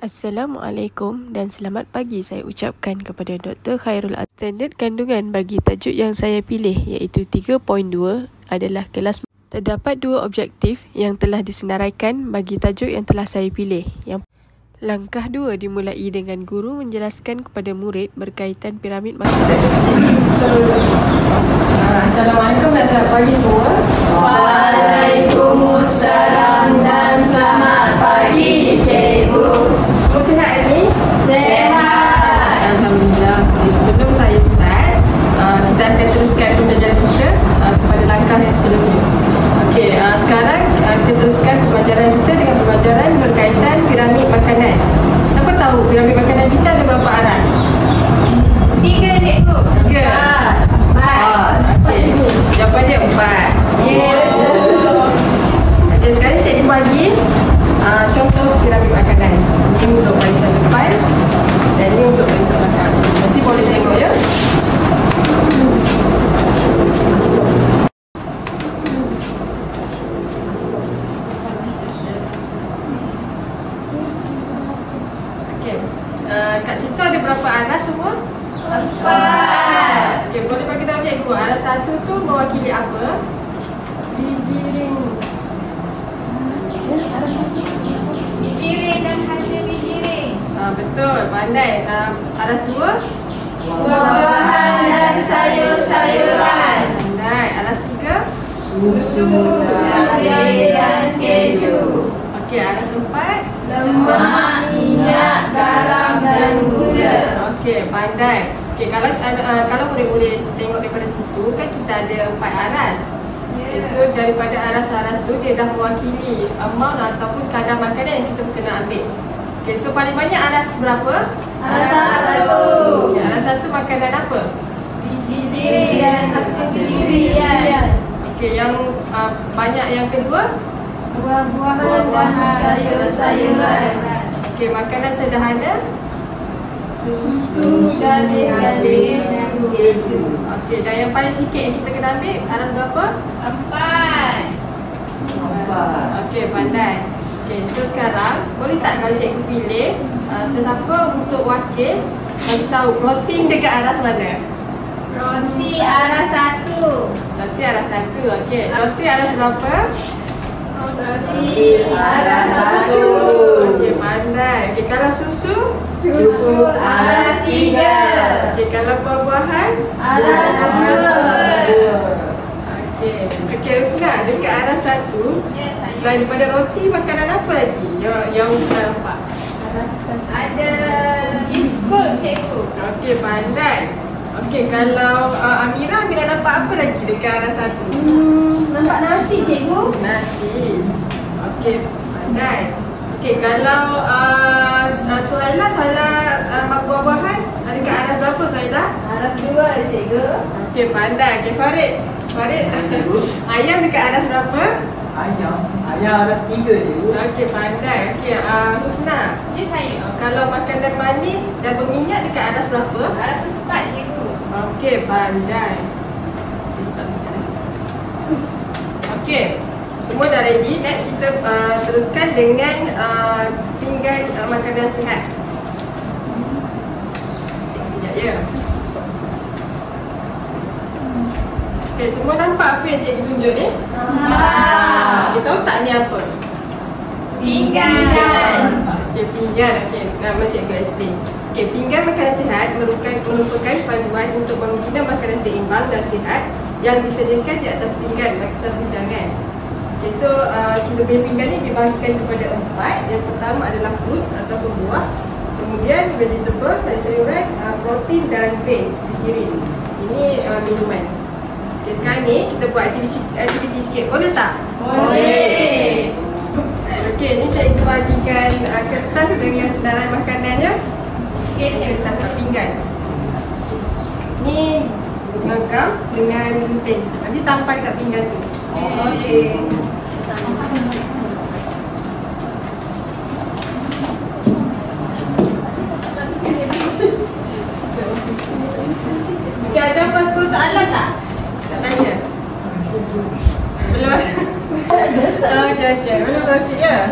Assalamualaikum dan selamat pagi saya ucapkan kepada Dr. Khairul Azhar. Standard kandungan bagi tajuk yang saya pilih iaitu 3.2 adalah kelas. Terdapat dua objektif yang telah disenaraikan bagi tajuk yang telah saya pilih. Langkah 2 dimulai dengan guru menjelaskan kepada murid berkaitan piramid makanan. Assalamualaikum dan selamat pagi semua. Waalaikumsalam dan selamat pagi cikgu. Semua sihat hari ini? Sehat. Alhamdulillah. Sebelum saya start, kita akan teruskan pembelajaran kita kepada langkah yang seterusnya. Okey, sekarang kita teruskan pembelajaran kita dengan pembelajaran berkaitan piramid makanan. Siapa tahu piramid makanan kita ada berapa aras? 3 cikgu. 4. Okey, jawapannya 4. Okey, sekarang cikgu bagi contoh piramid makanan. Ini untuk barisan depan dan ini untuk barisan belakang. Nanti boleh tengok ya. Okey, kat situ ada berapa aras semua? 4. Okey, boleh bagi tahu cikgu aras 1 tu mewakili apa? Bijiring. Bijiring dan hasil bijiring. Betul, pandai. Aras 2? Buah-buahan dan sayur-sayuran. Pandai. Aras 3? Susu, sari dan keju. Okey, aras 4? Lemak, minyak, garam dan gula. Okey, pandai. Okey, kalau murid-murid tengok daripada situ kan kita ada 4 aras. Okay, so daripada aras-aras tu dia dah mewakili amount ataupun kadar makanan yang kita kena ambil. Okey, so paling banyak aras berapa? Aras 1. Okay, aras 1 makanan apa? Bijiring dan hasil bijiring. Okey, yang banyak yang kedua? Buah-buahan dan sayur-sayuran. Okey, makanan sederhana? Susu, daging dan keju. Okey, dan yang paling sikit yang kita kena ambil aras berapa? 4. Okey, pandai. Okey, so sekarang boleh tak kalau cikgu pilih sesiapa untuk wakil bagi tahu protein dekat aras mana? Roti aras 1. Roti aras 1. Okey, roti aras berapa? Roti aras 1. Okey, pandai. Okey, kalau susu? Susu aras 3. Okey, kalau buah-buahan? Aras 2. Okey, Rusna, dekat aras 1 selain daripada roti, makanan apa lagi yang Rusna nampak? Ada biskut cikgu. Okey, pandai. Okey, kalau Amira nampak apa lagi dekat aras 1? Nampak nasi cikgu. Nasi. Okey, pandai. Okey, kalau Suhaila buah-buahan dekat aras berapa Suhaila? Aras 2 cikgu. Okey, pandai. Okey, Farid. Ayam dekat aras berapa? Ayam aras 3 je. Okey, pandai. Okey, Husna. Ya saya. Kalau makanan manis dan berminyak dekat aras berapa? Aras 4 cikgu. Okey, pandai. Okay, stop bicara. Okey, semua dah ready. Next kita teruskan dengan pinggan makanan sihat. Sekejap ya. Okey, semua nampak apa yang cikgu tunjuk ni? Kita tahu tak ni apa? Pinggan. Okey, pinggan. Okey, nama cikgu explain. Okey, pinggan makanan sihat merupakan panduan untuk membina makanan seimbang dan sihat yang disediakan di atas pinggan bagi satu hidangan. Okey, so kita punya pinggan ni dibahagikan kepada 4. Yang pertama adalah fruits atau buah. Kemudian vegetable, sayur-sayuran, protein dan grains, bijirin. Ini minuman. Okey, sekarang ni kita buat aktiviti sikit. Boleh tak? Boleh. Okey, ni cikgu bagikan kertas dengan senarai makanannya. Okey cikgu. Kertas kat pinggan. Ni genggam dengan gunting. Nanti tampal dekat pinggan tu. Okey. Okey, ada apa-apa soalan tak? Tak tanya? Belum? Okey, belum kongsi ya?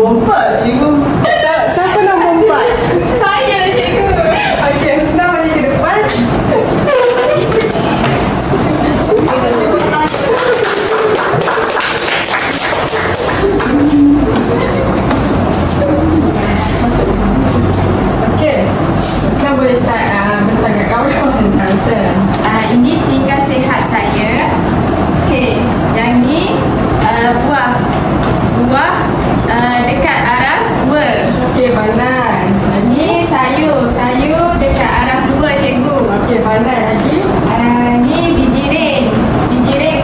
Nombor 4, cikgu. Siapa nombor 4? Saya, cikgu. Okey, Husna balik ke depan. Okey, Husna boleh start bentang kat kawan-kawan. Kita. Ini pinggan sihat saya. Okey, yang ni buah dekat aras 2. Okey, pandai. Ni sayur dekat aras 2, cikgu. Okey, pandai lagi. Ni biji ring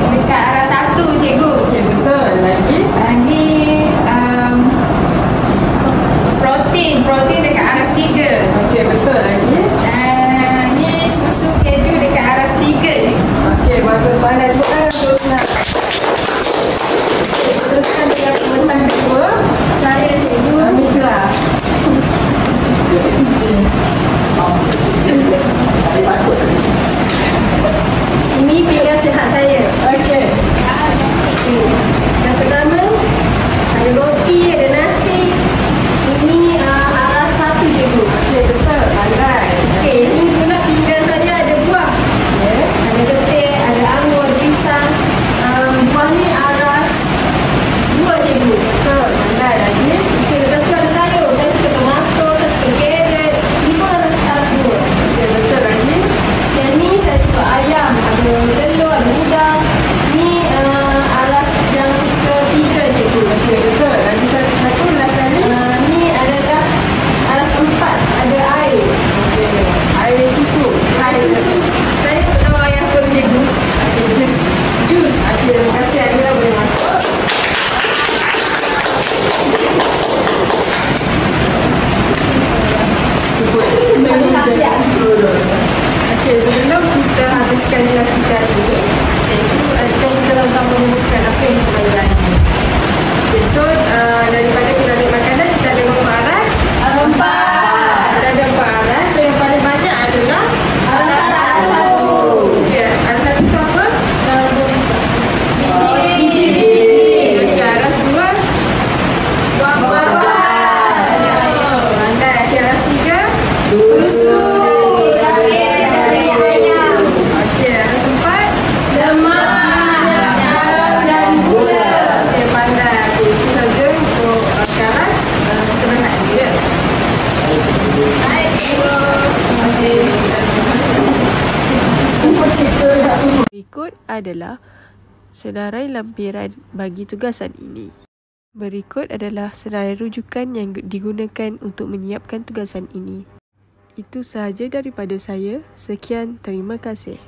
dekat aras 1, cikgu. Okey, betul. Lagi. Ni protein dekat aras 3. Okey, betul lagi. Ni susu keju dekat aras 3, cikgu. Okey, bagus. Pandai. Bukan untuk Husna. Okey, teruskan dengan bentang kedua. Saya, cikgu. Amira. Tadi takut. Ini pinggan sihat saya. Okey. Yang pertama, ada roti, ada nasi. Ini aras 1, cikgu. Okey, betul. Pandai. Okey, ini pula pinggan saya ada buah. Ada getik, ada anggur, pisang. Buah ni aras 2, cikgu. Betul. Pandai lagi. Okey, lepas tu ada sayur. Saya suka tomato, saya suka carrot. Ini pun aras 2. Okey, betul lagi. Yang ni saya suka ayam, ada telur, ada udang. Ni aras yang ketiga, cikgu. Okey, betul. Lagi satu last kali. Ni adalah aras 4, ada air. Okey. Air susu. Air susu. Saya tak tahu air apa, cikgu. Okey, jus. Jus. Okey, terima kasih. Amira boleh masuk. Sebut. Khasiat. Okey, sebelum kita habiskan kelas kita hari ini, cikgu akan kita sama merumuskan apa yang kita layani. Okey, so daripada kita ambil makanan, kita ada berapa aras? 4. Kita ada 4 aras. So, yang paling banyak adalah Aras 1. Okey, aras satu tu apa? Biji. Okey, aras 2. Pandai. Okey, aras 3. Susu. Dari ayam. Okey, aras 4. Lemak. Garam dan gula. Okey, pandai. Okey, itu saja untuk sekarang. Semangat dia. Baik, cikgu. Berikut adalah senarai lampiran bagi tugasan ini. Berikut adalah senarai rujukan yang digunakan untuk menyiapkan tugasan ini. Itu sahaja daripada saya. Sekian, terima kasih.